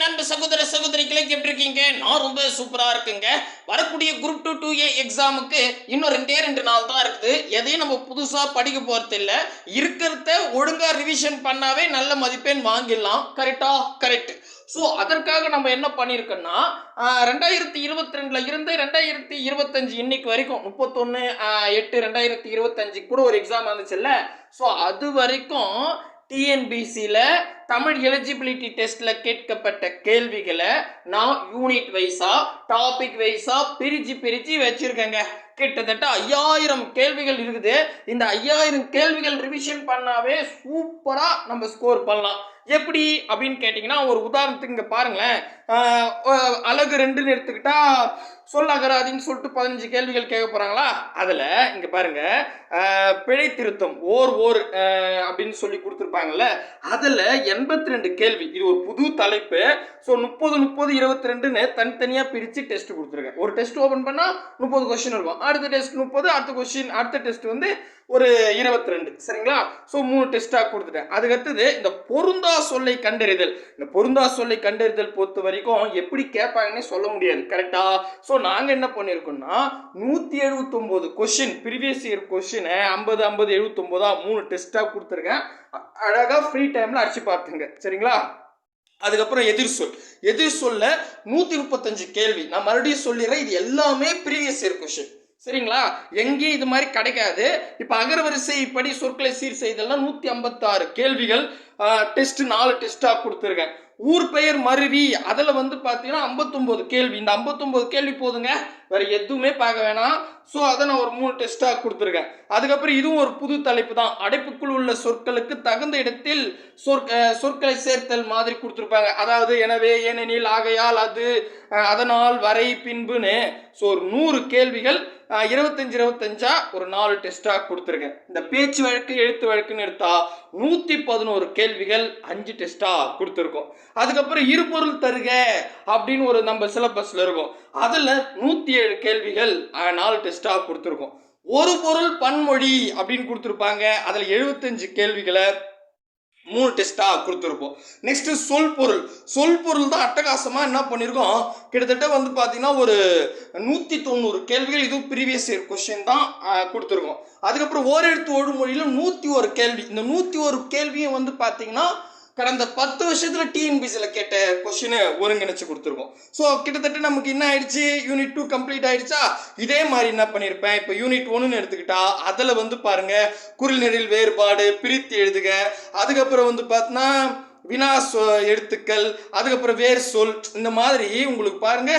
நண்பு சகோதர சகோதரிகளை எப்படி இருக்கீங்க? நான் ரொம்ப சூப்பரா இருக்குங்க. வரக்கூடிய குரூப் 2 2A எக்ஸாமுக்கு இன்னும் 2 நாள் தான் இருக்குது. எதையும் நம்ம புதுசா படிக்க போறது இல்ல. இருக்கிறத ஒழுங்கா ரிவிஷன் பண்ணாவே நல்ல மதிப்பெண் வாங்கிடலாம். கரெக்டா? கரெக்ட். ஸோ அதற்காக நம்ம என்ன பண்ணியிருக்கோம்னா 2022 இருந்து 2025 இன்னைக்கு வரைக்கும் 31/8/2025 கூட ஒரு எக்ஸாம் வந்துச்சுல்ல. ஸோ அது வரைக்கும் டிஎன்பிசியில் தமிழ் எலிஜிபிலிட்டி டெஸ்ட்டில் கேட்கப்பட்ட கேள்விகளை நான் யூனிட் வைஸாக டாபிக் வைஸாக பிரித்து வச்சுருக்கேங்க. கிட்டத்தட்ட 5000 கேள்விகள் இருக்குது. இந்த 5000 கேள்விகள் ரிவிஷன் பண்ணாவே சூப்பராக நம்ம ஸ்கோர் பண்ணலாம். எப்படி அப்படின்னு கேட்டிங்கன்னா, ஒரு உதாரணத்துக்கு இங்கே பாருங்களேன். அழகு 2ன்னு எடுத்துக்கிட்டா சொல்லகராதின்னு சொல்லிட்டு 15 கேள்விகள் கேட்க போகிறாங்களா? அதில் இங்கே பாருங்க, பிழை திருத்தம் ஓர் அப்படின்னு சொல்லி கொடுத்துருப்பாங்கல்ல, அதில் 82 கேள்வி. இது ஒரு புது தலைப்பு. ஸோ 30 தனித்தனியாக பிரித்து டெஸ்ட் கொடுத்துருக்கேன். ஒரு டெஸ்ட் ஓப்பன் பண்ணால் 30 கொஸ்டின் இருக்கும். அடுத்த டெஸ்ட் 30, அடுத்த டெஸ்ட் வந்து ஒரு 22. சரிங்களா? ஸோ 3 டெஸ்ட்டாக கொடுத்துட்டேன். அதுக்கடுத்தது இந்த பொருந்தா சொல்லை கண்டறிதல். இந்த பொருந்தா சொல்லை கண்டறிதல் பொறுத்த வரைக்கும் எப்படி கேட்பாங்கன்னே சொல்ல முடியாது. கரெக்டா? ஸோ நாங்கள் என்ன பண்ணியிருக்கோம்னா 179 கொஸ்டின், ப்ரீவியஸ் இயர் கொஸ்டினை 50 79 3 டெஸ்ட்டாக கொடுத்துருக்கேன். அழகாக ஃப்ரீ டைமில் அடிச்சு பார்த்துங்க. சரிங்களா? அதுக்கப்புறம் எதிர் சொல்ல 135 கேள்வி. நான் மறுபடியும் சொல்லிடுறேன், இது எல்லாமே ப்ரீவியஸ் இயர் கொஸ்டின். சரிங்களா? எங்கேயும் இது மாதிரி கிடைக்காது. இப்போ அகரவரிசை படி சொற்களை சீர் செய்தெல்லாம் 156 கேள்விகள் டெஸ்ட் 4 டெஸ்ட்டாக கொடுத்துருக்கேன். ஊர் பெயர் மருவி அதில் வந்து பார்த்தீங்கன்னா 59 கேள்வி. இந்த 59 கேள்வி போதுங்க, வேறு எதுவுமே பார்க்க வேணாம். ஸோ அதை நான் ஒரு 3 டெஸ்ட்டாக கொடுத்துருக்கேன். அதுக்கப்புறம் இதுவும் ஒரு புது தலைப்பு தான். அடைப்புக்குள் உள்ள சொற்களுக்கு தகுந்த இடத்தில் சொற்களை சேர்த்தல் மாதிரி கொடுத்துருப்பாங்க. அதாவது எனவே, ஏனெனில், ஆகையால், அது, அதனால், வரை, பின்புன்னு. ஸோ ஒரு 100 கேள்விகள் 25 ஒரு 4 டெஸ்ட்டாக கொடுத்துருக்கேன். இந்த பேச்சு வழக்கு எழுத்து வழக்குன்னு எடுத்தா 111 கேள்விகள் 5 டெஸ்ட்டாக கொடுத்துருக்கோம். அதுக்கப்புறம் இருபொருள் தருக அப்படின்னு ஒரு நம்ம சிலபஸில் இருக்கும். அதில் 107 கேள்விகள் 4 டெஸ்ட்டாக கொடுத்துருக்கோம். ஒரு பொருள் பன்மொழி அப்படின்னு கொடுத்துருப்பாங்க. அதில் 75 கேள்விகளை 3 டெஸ்ட்டாக கொடுத்துருப்போம். நெக்ஸ்ட்டு சொல் பொருள் தான் அட்டகாசமாக என்ன பண்ணியிருக்கோம், கிட்டத்தட்ட வந்து பார்த்தீங்கன்னா ஒரு 190 கேள்விகள். இதுவும் ப்ரீவியஸ் இயர் கொஸ்டின் தான் கொடுத்துருக்கோம். அதுக்கப்புறம் ஓரெழுத்து ஒழுமொழியில் 101 கேள்வி. இந்த 101 கேள்வியும் வந்து பார்த்தீங்கன்னா கடந்த 10 வருஷத்தில் டிஎன்பிசியில் கேட்ட கொஸ்டினை ஒருங்கிணைச்சு கொடுத்துருக்கோம். ஸோ கிட்டத்தட்ட நமக்கு என்ன ஆயிடுச்சு, யூனிட் 2 கம்ப்ளீட் ஆயிடுச்சா? இதே மாதிரி என்ன பண்ணியிருப்பேன், இப்போ யூனிட் 1ன்னு எடுத்துக்கிட்டா அதில் வந்து பாருங்க, குரில் நெறில் வேறுபாடு பிரித்து எழுதுக, அதுக்கப்புறம் வந்து பார்த்தீங்கன்னா வினா எழுத்துக்கள், அதுக்கப்புறம் வேர் சொல், இந்த மாதிரி உங்களுக்கு பாருங்க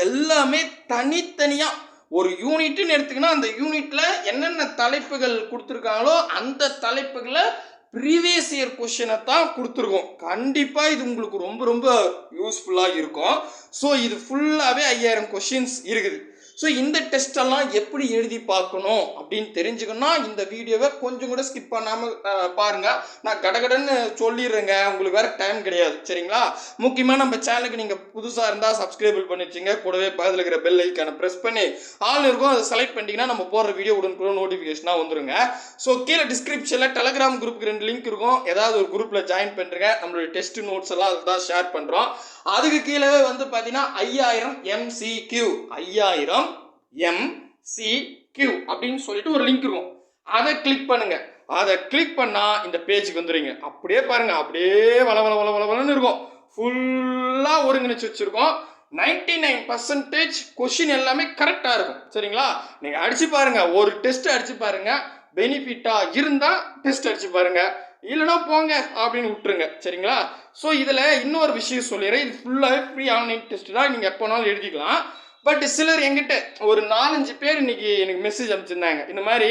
எல்லாமே தனித்தனியாக ஒரு யூனிட்னு எடுத்துக்கினா அந்த யூனிட்ல என்னென்ன தலைப்புகள் கொடுத்துருக்காங்களோ அந்த தலைப்புகளை ப்ரீவியஸ் இயர் கொஸ்டினை தான் கொடுத்துருக்கோம். கண்டிப்பாக இது உங்களுக்கு ரொம்ப ரொம்ப யூஸ்ஃபுல்லாக இருக்கும். ஸோ இது ஃபுல்லாகவே 5000 கொஸ்டின்ஸ் இருக்குது. ஸோ இந்த டெஸ்டெல்லாம் எப்படி எழுதி பார்க்கணும் அப்படின்னு தெரிஞ்சுக்கணும்னா இந்த வீடியோவை கொஞ்சம் கூட ஸ்கிப் பண்ணாமல் பாருங்கள். நான் கடகடன்னு சொல்லிடுறேங்க, உங்களுக்கு வேறு டைம் கிடையாது. சரிங்களா? முக்கியமாக நம்ம சேனலுக்கு நீங்கள் புதுசாக இருந்தால் சப்ஸ்கிரைபிள் பண்ணி வச்சுங்க. கூடவே பக்கத்தில் இருக்கிற பெல் ஐக்கானை ப்ரெஸ் பண்ணி ஆல் இருக்கும், அதை செலக்ட் பண்ணிட்டீங்கன்னா நம்ம போடுற வீடியோ உடனுக்குள்ள நோட்டிஃபிகேஷனாக வந்துருங்க. ஸோ கீழே டிஸ்கிரிப்ஷனில் டெலகிராம் குரூப்புக்கு 2 லிங்க் இருக்கும். ஏதாவது ஒரு குரூப்பில் ஜாயின் பண்ணுறங்க. நம்மளுடைய டெஸ்ட் நோட்ஸ் எல்லாம் அதுதான் ஷேர் பண்ணுறோம். அதுக்கு கீழே வந்து பார்த்தீங்கன்னா 5000 MCQ அப்படின்னு சொல்லிட்டு ஒரு லிங்க் இருக்கும். அதை கிளிக் பண்ணுங்க. அதை கிளிக் பண்ணால் இந்த பேஜுக்கு வந்துடுங்க. அப்படியே பாருங்க, அப்படியே வளவளன்னு இருக்கும். ஃபுல்லாக ஒருங்கிணைச்சு வச்சுருக்கோம். 99% கொஸ்டின் எல்லாமே கரெக்டாக இருக்கும். சரிங்களா? நீங்கள் அடிச்சு பாருங்க, ஒரு டெஸ்ட் அடிச்சு பாருங்க. பெனிஃபிட்டாக இருந்தால் டெஸ்ட் அடிச்சு பாருங்க, இல்லைனா போங்க அப்படின்னு விட்டுருங்க. சரிங்களா? ஸோ இதில் இன்னொரு விஷயம் சொல்லிடுறேன். இது ஃபுல்லாகவே ஃப்ரீ ஆன்லைன் டெஸ்ட் தான், நீங்கள் எப்போனாலும் எழுதிக்கலாம். பட் சிலர் என்கிட்ட ஒரு 4-5 பேர் இன்னைக்கு எனக்கு மெசேஜ் அனுப்பிச்சிருந்தாங்க. இந்த மாதிரி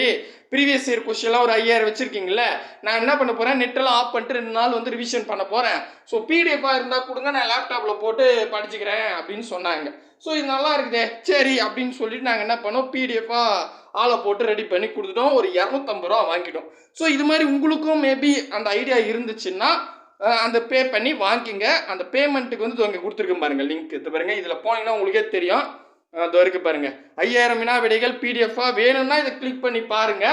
ப்ரீவியஸ் இயர் கொஸ்டின்லாம் ஒரு 5000 வச்சுருக்கீங்களே, நான் என்ன பண்ண போகிறேன், நெட்டெல்லாம் ஆஃப் பண்ணிட்டு 2 நாள் வந்து ரிவிஷன் பண்ண போகிறேன். ஸோ பிடிஎஃபாக இருந்தால் கொடுங்க, நான் லேப்டாப்பில் போட்டு படிச்சுக்கிறேன் அப்படின்னு சொன்னாங்க. ஸோ இது நல்லா இருக்குதே, சரி அப்படின்னு சொல்லிட்டு நாங்கள் என்ன பண்ணோம், பிடிஎஃபாக ஆளை போட்டு ரெடி பண்ணி கொடுத்துட்டோம். ஒரு 250 ரூபா வாங்கிட்டோம். ஸோ இது மாதிரி உங்களுக்கும் மேபி அந்த ஐடியா இருந்துச்சுன்னா அந்த பே பண்ணி வாங்கிங்க. அந்த பேமெண்ட்டுக்கு வந்து இங்கே கொடுத்துருக்கேன் பாருங்கள், லிங்க் இது பாருங்க. இதில் போனீங்கன்னா உங்களுக்கே தெரியும். இதோ இருக்கு பாருங்க, 5000 வினா விடைகள் பிடிஎஃபாக வேணும்னா இதை கிளிக் பண்ணி பாருங்க.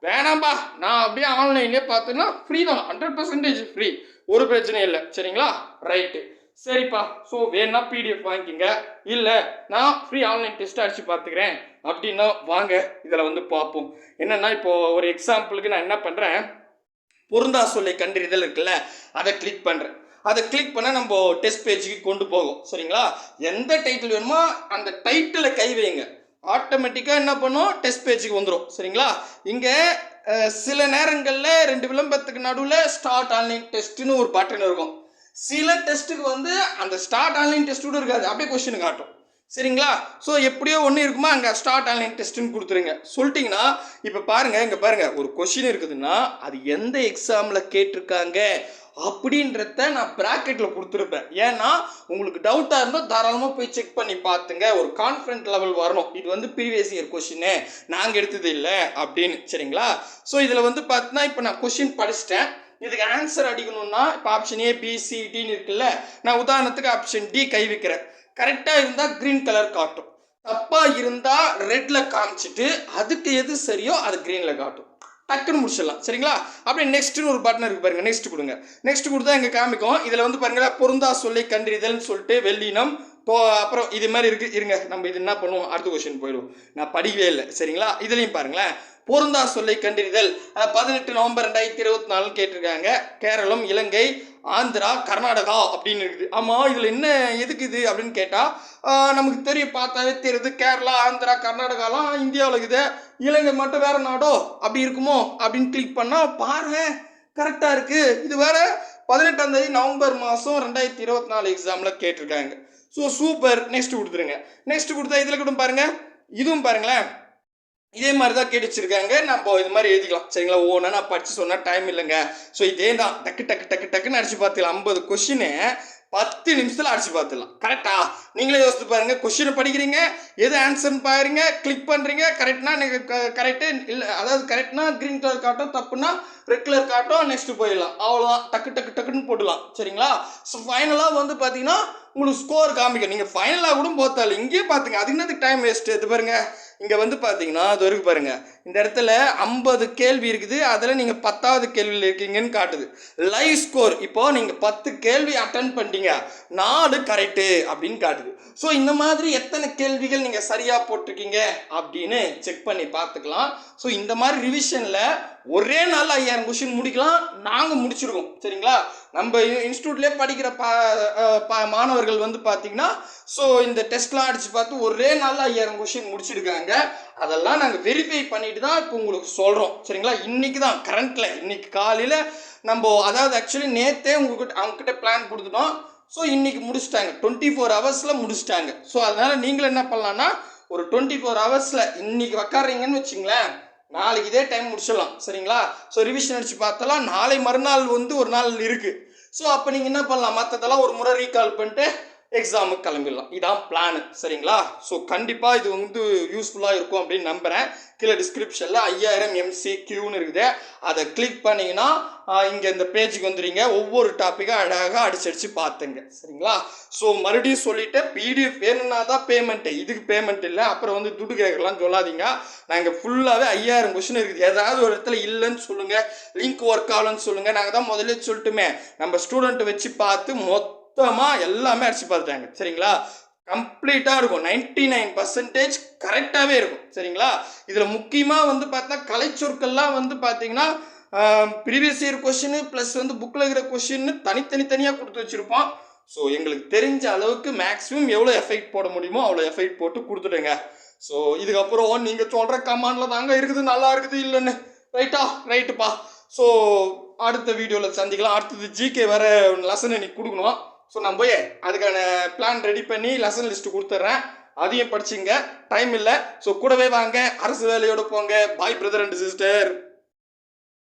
வேணாம்பா நான் அப்படியே ஆன்லைன்லேயே பார்த்தோன்னா ஃப்ரீ தான், 100% ஃப்ரீ, ஒரு பிரச்சனையும் இல்லை. சரிங்களா? ரைட்டு. சரிப்பா, ஸோ வேணா பிடிஎஃப் வாங்கிக்கிங்க, இல்லை நான் ஃப்ரீ ஆன்லைன் டெஸ்ட் அடித்து பார்த்துக்கிறேன் அப்படின்னா வாங்க இதில் வந்து பார்ப்போம். என்னென்னா இப்போது ஒரு எக்ஸாம்பிளுக்கு நான் என்ன பண்ணுறேன், பொருந்தா சொல்லை கண்டறிதல் இருக்குல்ல, அதை கிளிக் பண்ணுறேன். அதை கிளிக் பண்ணால் நம்ம டெஸ்ட் பேஜுக்கு கொண்டு போகும். சரிங்களா, எந்த டைட்டில் வேணுமோ அந்த டைட்டிலை கை வைங்க, ஆட்டோமேட்டிக்காக என்ன பண்ணும், டெஸ்ட் பேஜுக்கு வந்துடும். சரிங்களா, இங்கே சில நேரங்களில் 2 விளம்பரத்துக்கு நடுவில் ஸ்டார்ட் ஆன்லைன் டெஸ்ட்டுன்னு ஒரு பட்டன் இருக்கும். சில டெஸ்ட்டுக்கு வந்து அந்த ஸ்டார்ட் ஆன்லைன் டெஸ்ட் கூட இருக்காது, அப்படியே கொஸ்டின் காட்டும். சரிங்களா, ஸோ எப்படியோ ஒன்று இருக்குமா, அங்கே ஸ்டார்ட் ஆன்லைன் டெஸ்ட்டுன்னு கொடுத்துருங்க. சொல்லிட்டிங்கன்னா இப்போ பாருங்கள், இங்கே பாருங்கள் ஒரு கொஸ்டின் இருக்குதுன்னா அது எந்த எக்ஸாமில் கேட்டிருக்காங்க அப்படின்றத நான் ப்ராக்கெட்டில் கொடுத்துருப்பேன். ஏன்னா உங்களுக்கு டவுட்டாக இருந்தால் தாராளமாக போய் செக் பண்ணி பார்த்துங்க, ஒரு கான்ஃபிடென்ட் லெவல் வரணும். இது வந்து ப்ரீவியஸ் இயர் கொஸ்டின்னு நாங்கள் எடுத்தது இல்லை அப்படின்னு. சரிங்களா, ஸோ இதில் வந்து பார்த்தீங்கன்னா இப்போ நான் கொஸ்டின் படிச்சிட்டேன், இதுக்கு ஆன்சர் அடிக்கணும்னா இப்போ ஆப்ஷன் ஏ பி சி டின்னு இருக்குல்ல, நான் உதாரணத்துக்கு ஆப்ஷன் டி கை வைக்கிறேன். கரெக்டாக இருந்தால் க்ரீன் கலர் காட்டும், தப்பாக இருந்தால் ரெட்டில் காமிச்சிட்டு அதுக்கு எது சரியோ அது க்ரீனில் காட்டும். டக்குன்னு முடிச்சிடலாம். சரிங்களா, அப்படியே நெக்ஸ்ட்னு ஒரு பட்டன் இருக்குது பாருங்கள், நெக்ஸ்ட் கொடுங்க. நெக்ஸ்ட் கொடுத்தா இங்கே காமிக்கும். இதில் வந்து பாருங்கள் பொருந்தா சொல்லை கண்டறிதல்னு சொல்லிட்டு வெள்ளினம் அப்புறம் இது மாதிரி இருக்குது. இருங்க நம்ம இது என்ன பண்ணுவோம், அடுத்த கொஸ்டின் போயிடுவோம், நான் படிக்கவே இல்லை. சரிங்களா, இதுலேயும் பாருங்களேன், பொருந்தா சொல்லை கண்டறிதல் 18 நவம்பர் 2024 கேட்டிருக்காங்க. கேரளம், இலங்கை, ஆந்திரா, கர்நாடகா அப்படின்னு இருக்குது. ஆமாம், இதில் என்ன எதுக்கு இது அப்படின்னு கேட்டால் நமக்கு தெரியும், பார்த்தாவே தெரியுது, கேரளா, ஆந்திரா, கர்நாடகாலாம் இந்தியாவில் இருக்குது, இலங்கை மட்டும் வேறு நாடோ அப்படி இருக்குமோ அப்படின்னு கிளிக் பண்ணால் பாருங்க கரெக்டாக இருக்குது. இது வேறு 18ஆம் தேதி நவம்பர் மாதம் 2024 எக்ஸாமில் கேட்டிருக்காங்க. ஸோ சூப்பர், நெக்ஸ்ட் கொடுத்துருங்க. நெக்ஸ்ட் கொடுத்தா இதில் கூட பாருங்கள், இதுவும் பாருங்களேன் இதே மாதிரி தான் கேட்டு வச்சிருக்காங்க. நம்ம இது மாதிரி எழுதிக்கலாம். சரிங்களா, ஓனா நான் படித்து சொன்னால் டைம் இல்லைங்க. ஸோ இதே தான் டக்கு டக்கு டக்கு டக்குன்னு அடிச்சு பார்த்துக்கலாம். 50 கொஷினு 10 நிமிஷத்தில் அடிச்சு பார்த்துடலாம். கரெக்டா, நீங்களே யோசித்து பாருங்கள், கொஷினை படிக்கிறீங்க, எது ஆன்சர்னு பாருங்க, கிளிக் பண்ணுறீங்க, கரெக்ட்னா நீங்கள் கரெக்டு இல்லை, அதாவது கரெக்ட்னா க்ரீன் கலர் காட்டும், தப்புனா ரெட் கலர் காட்டும், நெக்ஸ்ட்டு போயிடலாம். அவ்வளோதான், டக்கு டக்கு டக்குன்னு போடலாம். சரிங்களா, ஸோ ஃபைனலாக வந்து பார்த்தீங்கன்னா உங்களுக்கு ஸ்கோர் காமிக்கும். நீங்கள் ஃபைனலாக கூட போத்தாலும் இங்கேயே பார்த்துங்க, அதுக்கு என்னதுக்கு டைம் வேஸ்ட்டு. இது பாருங்கள், இங்கே வந்து பார்த்தீங்கன்னா அது வரைக்கும் பாருங்கள், இந்த இடத்துல 50 கேள்வி இருக்குது, அதில் நீங்கள் 10வது கேள்வியில் இருக்கீங்கன்னு காட்டுது. லைவ் ஸ்கோர் இப்போது நீங்கள் 10 கேள்வி அட்டன் பண்ணிட்டீங்க, 4 கரெக்டு அப்படின்னு காட்டுது. ஸோ இந்த மாதிரி எத்தனை கேள்விகள் நீங்கள் சரியாக போட்டிருக்கீங்க அப்படின்னு செக் பண்ணி பார்த்துக்கலாம். ஸோ இந்த மாதிரி ரிவிஷனில் ஒரே நாள் 5000 கொஷின் முடிக்கலாம், நாங்கள் முடிச்சிருக்கோம். சரிங்களா, நம்ம இன்ஸ்டியூட்லேயே படிக்கிற மாணவர்கள் வந்து பார்த்தீங்கன்னா ஸோ இந்த டெஸ்ட்லாம் அடித்து பார்த்து ஒரே நாளில் 5000 கொஷின் முடிச்சிருக்காங்க. அதெல்லாம் நாங்கள் வெரிஃபை பண்ணிட்டு தான் இப்போ உங்களுக்கு சொல்கிறோம். சரிங்களா, இன்றைக்கி தான் கரண்ட்டில் இன்றைக்கி காலையில் நம்ம, அதாவது ஆக்சுவலி நேற்றே அவங்கக்கிட்ட பிளான் கொடுத்துட்டோம். ஸோ இன்றைக்கி முடிச்சிட்டாங்க, 24 ஹவர்ஸில் முடிச்சிட்டாங்க. ஸோ அதனால் நீங்களும் என்ன பண்ணலான்னா ஒரு 24 ஹவர்ஸில் இன்றைக்கி உக்காடுறீங்கன்னு வச்சிங்களேன், நாளைக்கு இதே டைம் முடிச்சிடலாம். சரிங்களா, ஸோ ரிவிஷன் அடித்து பார்த்தலாம், நாளை மறுநாள் வந்து ஒரு நாள் இருக்குது. ஸோ அப்போ நீங்கள் என்ன பண்ணலாம், மற்றதெல்லாம் ஒரு முறை ரீகால் பண்ணிட்டு எக்ஸாமுக்கு கிளம்பிடலாம். இதான் பிளானு. சரிங்களா, ஸோ கண்டிப்பாக இது வந்து யூஸ்ஃபுல்லாக இருக்கும் அப்படின்னு நம்புகிறேன். கீழே டிஸ்கிரிப்ஷனில் 5000 MCQன்னு இருக்குது, அதை கிளிக் பண்ணிங்கன்னா இங்கே இந்த பேஜுக்கு வந்துடுங்க. ஒவ்வொரு டாப்பிக்காக அழகாக அடிச்சு பார்த்துங்க. சரிங்களா, ஸோ மறுபடியும் சொல்லிவிட்டு பிடிஎஃப் வேணும்னா தான் பேமெண்ட்டு, இதுக்கு பேமெண்ட் இல்லை. அப்புறம் வந்து துட்டு கேட்கலாம் சொல்லாதீங்க. நாங்கள் ஃபுல்லாகவே 5000 கொஷின் இருக்குது, ஏதாவது ஒரு இடத்துல இல்லைன்னு சொல்லுங்கள், லிங்க் ஒர்க் ஆகலன்னு சொல்லுங்கள். நாங்கள் தான் முதல்ல சொல்லிட்டுமே நம்ம ஸ்டூடெண்ட்டை வச்சு பார்த்து மொத்தமாக எல்லாமே அடிச்சு பார்த்துட்டாங்க. சரிங்களா, கம்ப்ளீட்டாக இருக்கும், 99% கரெக்டாகவே இருக்கும். சரிங்களா, இதில் முக்கியமாக வந்து பார்த்தா கலைச்சொற்கள்லாம் வந்து பார்த்தீங்கன்னா ப்ரீவியஸ் இயர் கொஷின் ப்ளஸ் வந்து புக்கில் இருக்கிற கொஷின்னு தனித்தனியாக கொடுத்து வச்சுருப்போம். ஸோ எங்களுக்கு தெரிஞ்ச அளவுக்கு மேக்ஸிமம் எவ்வளோ எஃபெக்ட் போட முடியுமோ அவ்வளோ எஃபெக்ட் போட்டு கொடுத்துடுங்க. ஸோ இதுக்கப்புறம் நீங்கள் சொல்கிற கமாண்டில் தாங்க இருக்குது நல்லா இருக்குது இல்லைன்னு. ரைட்டுப்பா. ஸோ அடுத்த வீடியோவில் சந்திக்கலாம். அடுத்தது ஜிகே வேறு லெசன் இன்னைக்கு கொடுக்கணும். ஸோ நான் போய் அதுக்கான பிளான் ரெடி பண்ணி லெசன் லிஸ்ட்டு கொடுத்துட்றேன், அதையும் படிச்சுங்க. டைம் இல்லை, ஸோ கூடவே வாங்க, அரசு வேலையோடு போங்க. பாய் பிரதர் அண்ட் சிஸ்டர்.